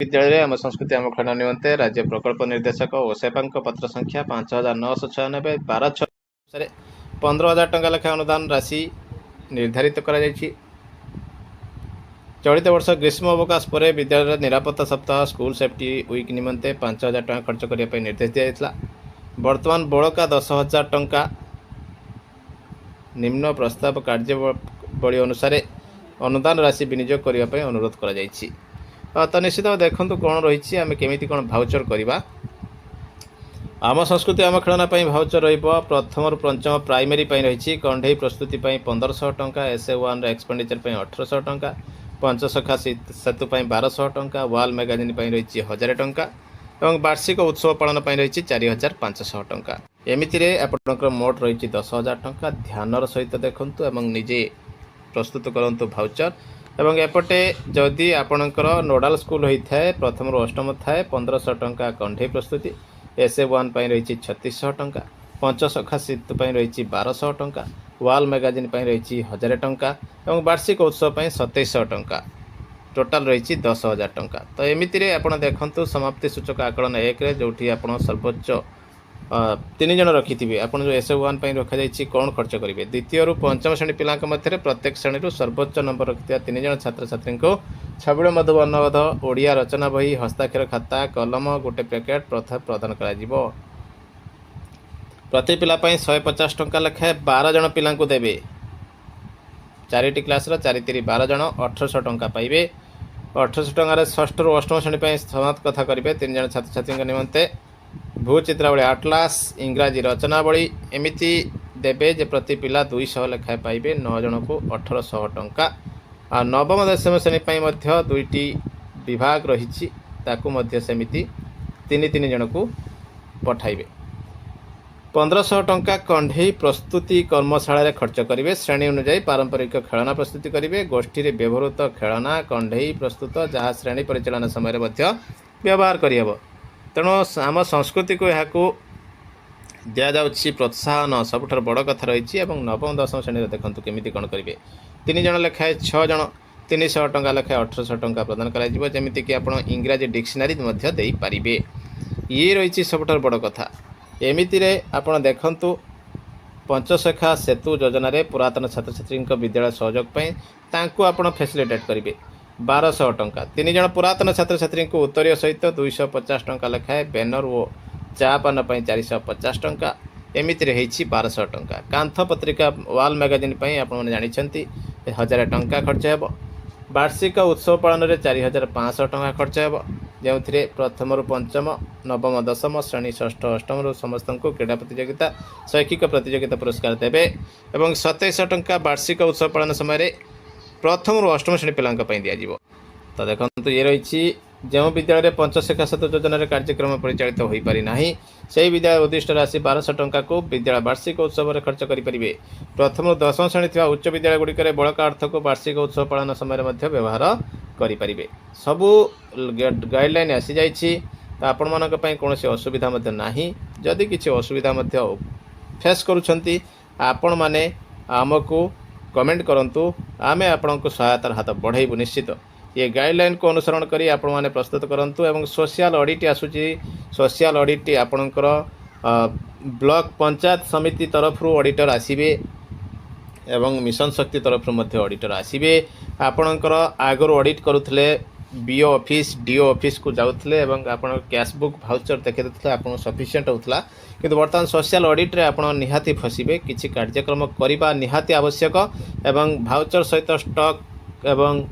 विद्यालय आम संस्कृति आम खेल निमंते राज्य प्रकल्प निर्देशक ओसेपा पत्र संख्या 5996 12/6 15,000 टंका लेखा अनुदान राशि निर्धारित करा जायछि। चलित वर्ष ग्रीष्म अवकाश पर विद्यालय निरापत्ता सप्ताह स्कूल सेफ्टी वीक निमंते 5,000 टंका खर्च करने निर्देश दिया जायतिला। वर्तमान बड़का 10,000 टंका निम्न प्रस्ताव कार्यवली अनुसार अनुदान राशि विनियोग करने अनुरोध करा जायछि। तो निश्चित भाव देखो कौन रही आम केमी कौन भाउचर करवा। आम संस्कृति आम खेलना भाउचर प्रथम रु पंचम प्राइमरी रही कंढे प्रस्तुति 1500 टंका, SA1 एक्सपेंडिचर 1800 टंका, पंचसखा सेतु 1200 टंका, वाल मैगजीन रही 1000 टंका और वार्षिक उत्सव पालन रही 4500 टंका। एमितिरे आपणकर मोट रही 10,000 टंका। ध्यानर सहित देखु और निजे प्रस्तुत करूँ भाउचर। एवं एपटे जदि आपणकर नोडाल स्कूल होता है प्रथम रु अष्टम थाए 1500 टंका कंढे प्रस्तुति, SA1 रही 3600 टंका, पंचसखा सेतु रही 1200 टंका, वाल मैगजीन रही 1000 टंका और वार्षिक उत्सव 2700 टंका। टोटाल रही 10,000 टंका। तो एमितिरे आपण देखंतु समाप्ति सूचक आकलन 1 रे जोठी आपण सर्वोच्च 3 जन रखिथिबे आपण जो SA1 रखा जायछि कौन खर्च करेंगे। द्वितीय रु पंचम श्रेणी पिला मध्य प्रत्येक श्रेणी सर्वोच्च नंबर रखिथिबा 3 जन छात्र छात्री को छबिल मधु वर्णबोध ओडिया रचना बही हस्ताक्षर खाता कलम गोटे पैकेट प्रदान करा जिवो। प्रति पिला 150 टंका लेखाए 12 जन पिला देवे। 4टी क्लास 4 3 12 जन 1800 टंका पाइबे। 1800 टंकार षष्ठ रु अष्टम श्रेणी समाप्त कथा करेंगे 3 जन छात्र छात्री निमंते भूचित्रावली आटलास इंग्राजी रचनावली एमिति देवे जे प्रति पिला 200 लेखाए पाइबे। 9 जन को 1800 टंका। आ नवम दशम श्रेणी मध्य 2टी विभाग रही सेमिति 3 जन को पठाइबे। 1500 टंका कंढे प्रस्तुति कर्मशाला खर्च करेंगे। श्रेणी अनुजाई पारंपरिक खेलना प्रस्तुति करेंगे। गोष्ठी में व्यवहृत खेलना कंढे प्रस्तुत जहाँ श्रेणी परिचालन समय व्यवहार करहब। तेणु आम संस्कृति को यहाँ दि जाऊँगी प्रोत्साहन सबुठ बड़ कथा रही। नवम दशम श्रेणी देखो केमी कौन करेंगे। 3 जन लेखाए 6 जन 300 टंका लेखाए 1800 टंका प्रदान करमिति आप इंग्राजी डिक्शनारी दे पारे। ये रही सबुठ बड़ कथा। एमितिरे आपण देखंतु पंचसखा सेतु योजना पुरातन छात्र छात्री विद्यालय सहयोग आपण फैसिलिटेट करेंगे 1200 टंका। 3 जन पुरातन छात्र छात्री को उत्तरीय सहित 250 टंका लेखाए बैनर और चा पान 450 टंका। एमिति 1200 टंका। कांथ पत्रिका वाल मैगजीन आप जानते 1000 टंका खर्च हो। वार्षिक उत्सव पालन में 4500 टंका खर्च हो जो प्रथम रु पंचम नवम दशम श्रेणी षष्ठ अष्टम समस्त को क्रीड़ा प्रतियोगिता शैक्षिक प्रतियोगिता पुरस्कार देवे। 2700 टंका वार्षिक उत्सव पालन समय प्रथम रु अष्टम श्रेणी पिला दिज्व। तो देखो ये रही जो विद्यालय पंचशिक्षा सेतु योजना कार्यक्रम परिचालित हो पारिना से विद्यालय उद्दिष्ट राशि 1200 टंका को विद्यालय वार्षिक उत्सव में खर्च करेंगे। प्रथम रु दशम श्रेणी थी उच्च विद्यालय गुड़िक बड़का अर्थ को वार्षिक उत्सव पालन समय व्यवहार करेंगे। सबू गाइडलाइन आसी जाइए। तो आपण मानक कौन असुविधा ना जदि किसी असुविधा फेस करुँच आपण मैंने आमको कमेंट करूँ आमे आपण को सहायतार हाथ बढ़ाइबू। निश्चित ये गाइडलाइन को अनुसरण करी आपण माने प्रस्तुत करंतु। एवं सोशल ऑडिट आसुची सोशल ऑडिट आपणकर ब्लॉक पंचायत समिति तरफ ऑडिटर आसीबे एवं मिशन शक्ति तरफ ऑडिटर आसीबे। आपणकर आगर ऑडिट करुथले बीओ ऑफिस डीओ ऑफिस को जाउथले एवं आपण कैश बुक भाउचर देखि देथले आपण सफिशिएंट होतला। किंतु वर्तमान सोशल ऑडिट रे आपण निहाती फसिबे। किछि कार्यक्रम करिबा निहाती आवश्यक एवं भाउचर सहित स्टॉक एवं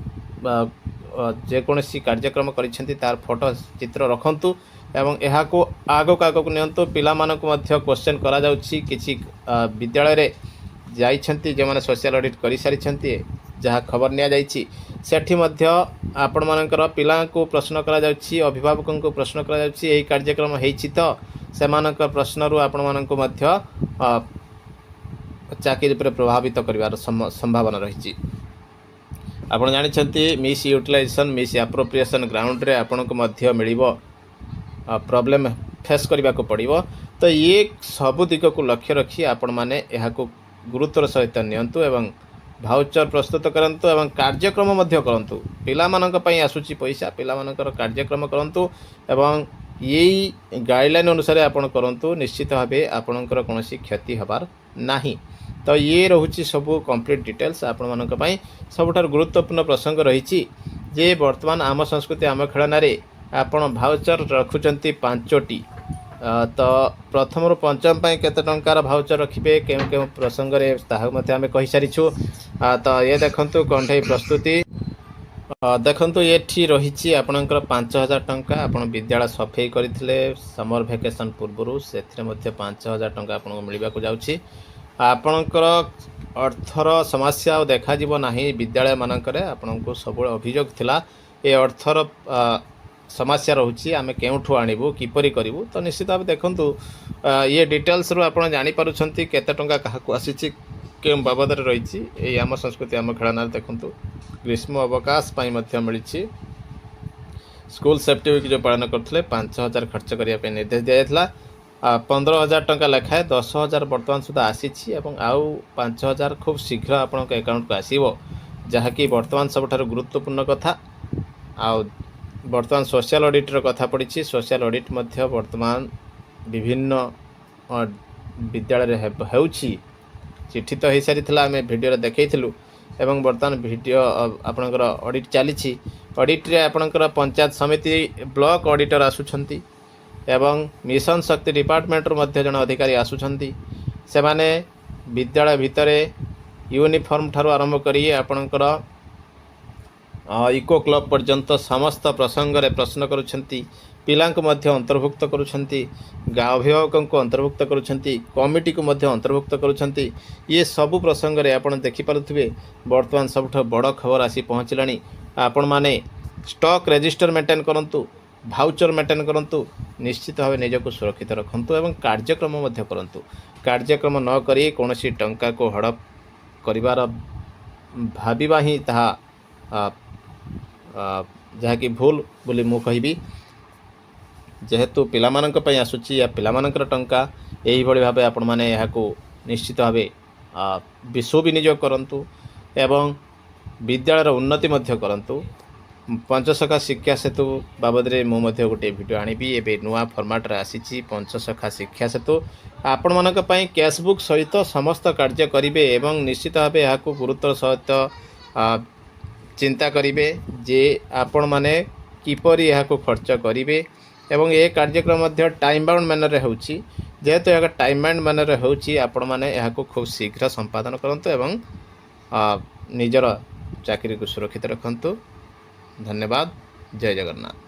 जेकोसी कार्यक्रम करिसेंती तार फोटो चित्र रखंतु एवं यहाँ को आगक आगक नियंतु। पिला मानक मध्य क्वेश्चन करा जाउछि किछि विद्यालय रे जाइछंती जे माने सोशल ऑडिट करि सारिछंती जहाँ खबर निया जाइछि सेठी मध्य आपण मानकर पिला को प्रश्न करा जाउछि अभिभावकों को प्रश्न करा जाउछि एही कार्यक्रम हेछि तो सेमानक प्रश्न रु आपण मानक मध्य चाकरी पर प्रभावित करिवार संभावना रही। आपण जानते misutilisation misappropriation ground रे आपण को मध्य मिलिबो प्रॉब्लम फेस करबा को पड़िबो। तो ये सबु दिग को लक्ष्य रखी आपण माने एहा को गुरुत्वर सहित नियंतु एवं ଭାଉଚର ପ୍ରସ୍ତୁତ କରନ୍ତୁ ଏବଂ କାର୍ଯ୍ୟକ୍ରମ ମଧ୍ୟ କରନ୍ତୁ। ପିଲାମାନଙ୍କ ପାଇଁ ଆସୁଛି ପଇସା, ପିଲାମାନଙ୍କର କାର୍ଯ୍ୟକ୍ରମ କରନ୍ତୁ ଏବଂ ଏଇ ଗାଇଡ଼ଲାଇନ୍ ଅନୁସାରେ ଆପଣ କରନ୍ତୁ। ନିଶ୍ଚିତ ଭାବେ ଆପଣଙ୍କର କୌଣସି କ୍ଷତି ହେବାର ନାହିଁ। ତ ଇଏ ରହୁଛି ସବୁ କମ୍ପ୍ଲିଟ୍ ଡିଟେଲ୍ସ ଆପଣମାନଙ୍କ ପାଇଁ। ସବୁଠାରୁ ଗୁରୁତ୍ୱପୂର୍ଣ୍ଣ ପ୍ରସଙ୍ଗ ରହିଛି ଯେ ବର୍ତ୍ତମାନ ଆମ ସଂସ୍କୃତି ଆମ ଖେଳନାରେ ଆପଣ ଭାଉଚର ରଖୁଛନ୍ତି 5ଟି। ତ ପ୍ରଥମରୁ ପଞ୍ଚମ ପାଇଁ କେତେ ଟଙ୍କାର ଭାଉଚର ରଖିବେ, କେଉଁ କେଉଁ ପ୍ରସଙ୍ଗରେ ତାହା ମଧ୍ୟ ଆମେ କହିସାରିଛୁ। ତ ଏ ଦେଖନ୍ତୁ କଣ୍ଢେଇ ପ୍ରସ୍ତୁତି। ଦେଖନ୍ତୁ ଏଠି ରହିଛି ଆପଣଙ୍କର 5,000 ଟଙ୍କା। ଆପଣ ବିଦ୍ୟାଳୟ ସଫେଇ କରିଥିଲେ ସମର ଭ୍ୟାକେସନ୍ ପୂର୍ବରୁ, ସେଥିରେ ମଧ୍ୟ 5,000 ଟଙ୍କା ଆପଣଙ୍କୁ ମିଳିବାକୁ ଯାଉଛି। ଆପଣଙ୍କର ଅର୍ଥର ସମସ୍ୟା ଆଉ ଦେଖାଯିବ ନାହିଁ ବିଦ୍ୟାଳୟମାନଙ୍କରେ। ଆପଣଙ୍କୁ ସବୁବେଳେ ଅଭିଯୋଗ ଥିଲା ଏ ଅର୍ଥର ସମସ୍ୟା ରହୁଛି, ଆମେ କେଉଁଠୁ ଆଣିବୁ, କିପରି କରିବୁ। ତ ନିଶ୍ଚିତ ଭାବେ ଦେଖନ୍ତୁ ଇଏ ଡିଟେଲ୍ସରୁ ଆପଣ ଜାଣିପାରୁଛନ୍ତି କେତେ ଟଙ୍କା କାହାକୁ ଆସିଛି, କେଉଁ ବାବଦରେ ରହିଛି। ଏଇ ଆମ ସଂସ୍କୃତି ଆମ ଖେଳନାରେ ଦେଖନ୍ତୁ ଗ୍ରୀଷ୍ମ ଅବକାଶ ପାଇଁ ମଧ୍ୟ ମିଳିଛି। ସ୍କୁଲ ସେଫ୍ଟି ୱିକ୍ ଯେଉଁ ପାଳନ କରୁଥିଲେ 5,000 ଖର୍ଚ୍ଚ କରିବା ପାଇଁ ନିର୍ଦ୍ଦେଶ ଦିଆଯାଇଥିଲା। 15,000 ଟଙ୍କା ଲେଖାଏଁ 10,000 ବର୍ତ୍ତମାନ ସୁଦ୍ଧା ଆସିଛି ଏବଂ ଆଉ 5,000 ଖୁବ୍ ଶୀଘ୍ର ଆପଣଙ୍କ ଆକାଉଣ୍ଟକୁ ଆସିବ, ଯାହାକି ବର୍ତ୍ତମାନ ସବୁଠାରୁ ଗୁରୁତ୍ୱପୂର୍ଣ୍ଣ କଥା। ଆଉ ବର୍ତ୍ତମାନ ସୋସିଆଲ ଅଡ଼ିଟ୍ର କଥା ପଡ଼ିଛି। ସୋସିଆଲ ଅଡ଼ିଟ୍ ମଧ୍ୟ ବର୍ତ୍ତମାନ ବିଭିନ୍ନ ବିଦ୍ୟାଳୟରେ ହେଉଛି। ଚିଠି ତ ହୋଇସାରିଥିଲା, ଆମେ ଭିଡ଼ିଓରେ ଦେଖାଇଥିଲୁ ଏବଂ ବର୍ତ୍ତମାନ ଭିଡ଼ିଓ ଆପଣଙ୍କର ଅଡ଼ିଟ୍ ଚାଲିଛି। ଅଡ଼ିଟ୍ରେ ଆପଣଙ୍କର ପଞ୍ଚାୟତ ସମିତି ବ୍ଲକ ଅଡ଼ିଟର ଆସୁଛନ୍ତି ଏବଂ ମିଶନ ଶକ୍ତି ଡିପାର୍ଟମେଣ୍ଟରୁ ମଧ୍ୟ ଜଣେ ଅଧିକାରୀ ଆସୁଛନ୍ତି। ସେମାନେ ବିଦ୍ୟାଳୟ ଭିତରେ ୟୁନିଫର୍ମ ଠାରୁ ଆରମ୍ଭ କରି ଆପଣଙ୍କର ଇକୋ କ୍ଲବ୍ ପର୍ଯ୍ୟନ୍ତ ସମସ୍ତ ପ୍ରସଙ୍ଗରେ ପ୍ରଶ୍ନ କରୁଛନ୍ତି। ପିଲାଙ୍କୁ ମଧ୍ୟ ଅନ୍ତର୍ଭୁକ୍ତ କରୁଛନ୍ତି, ଅଭିଭାବକଙ୍କୁ ଅନ୍ତର୍ଭୁକ୍ତ କରୁଛନ୍ତି, କମିଟିକୁ ମଧ୍ୟ ଅନ୍ତର୍ଭୁକ୍ତ କରୁଛନ୍ତି। ଇଏ ସବୁ ପ୍ରସଙ୍ଗରେ ଆପଣ ଦେଖିପାରୁଥିବେ ବର୍ତ୍ତମାନ ସବୁଠାରୁ ବଡ଼ ଖବର ଆସି ପହଞ୍ଚିଲାଣି। ଆପଣମାନେ ଷ୍ଟକ୍ ରେଜିଷ୍ଟର ମେଣ୍ଟେନ୍ କରନ୍ତୁ, ଭାଉଚର ମେଣ୍ଟେନ୍ କରନ୍ତୁ, ନିଶ୍ଚିତ ଭାବେ ନିଜକୁ ସୁରକ୍ଷିତ ରଖନ୍ତୁ ଏବଂ କାର୍ଯ୍ୟକ୍ରମ ମଧ୍ୟ କରନ୍ତୁ। କାର୍ଯ୍ୟକ୍ରମ ନ କରି କୌଣସି ଟଙ୍କାକୁ ହଡ଼ପ କରିବାର ଭାବିବା ହିଁ ତାହା ଯାହାକି ଭୁଲ ବୋଲି ମୁଁ କହିବି। ଯେହେତୁ ପିଲାମାନଙ୍କ ପାଇଁ ଆସୁଛି, ପିଲାମାନଙ୍କର ଟଙ୍କା, ଏହିଭଳି ଭାବେ ଆପଣମାନେ ଏହାକୁ ନିଶ୍ଚିତ ଭାବେ ସୁବିନିଯୋଗ କରନ୍ତୁ ଏବଂ ବିଦ୍ୟାଳୟର ଉନ୍ନତି ମଧ୍ୟ କରନ୍ତୁ। ପଞ୍ଚସଖା ଶିକ୍ଷା ସେତୁ ବାବଦରେ ମୁଁ ମଧ୍ୟ ଗୋଟିଏ ଭିଡ଼ିଓ ଆଣିବି। ଏବେ ନୂଆ ଫର୍ମାଟ୍ରେ ଆସିଛି ପଞ୍ଚସଖା ଶିକ୍ଷା ସେତୁ। ଆପଣମାନଙ୍କ ପାଇଁ କ୍ୟାସବୁକ୍ ସହିତ ସମସ୍ତ କାର୍ଯ୍ୟ କରିବେ ଏବଂ ନିଶ୍ଚିତ ଭାବେ ଏହାକୁ ଗୁରୁତ୍ୱର ସହିତ ଚିନ୍ତା କରିବେ ଯେ ଆପଣମାନେ କିପରି ଏହାକୁ ଖର୍ଚ୍ଚ କରିବେ ଏବଂ ଏ କାର୍ଯ୍ୟକ୍ରମ ମଧ୍ୟ ଟାଇମ୍ ବାଉଣ୍ଡ ମ୍ୟାନରରେ ହେଉଛି। ଯେହେତୁ ଏହା ଟାଇମ୍ ବାଉଣ୍ଡ ମ୍ୟାନରରେ ହେଉଛି, ଆପଣମାନେ ଏହାକୁ ଖୁବ୍ ଶୀଘ୍ର ସମ୍ପାଦନ କରନ୍ତୁ ଏବଂ ନିଜର ଚାକିରିକୁ ସୁରକ୍ଷିତ ରଖନ୍ତୁ। ଧନ୍ୟବାଦ। ଜୟ ଜଗନ୍ନାଥ।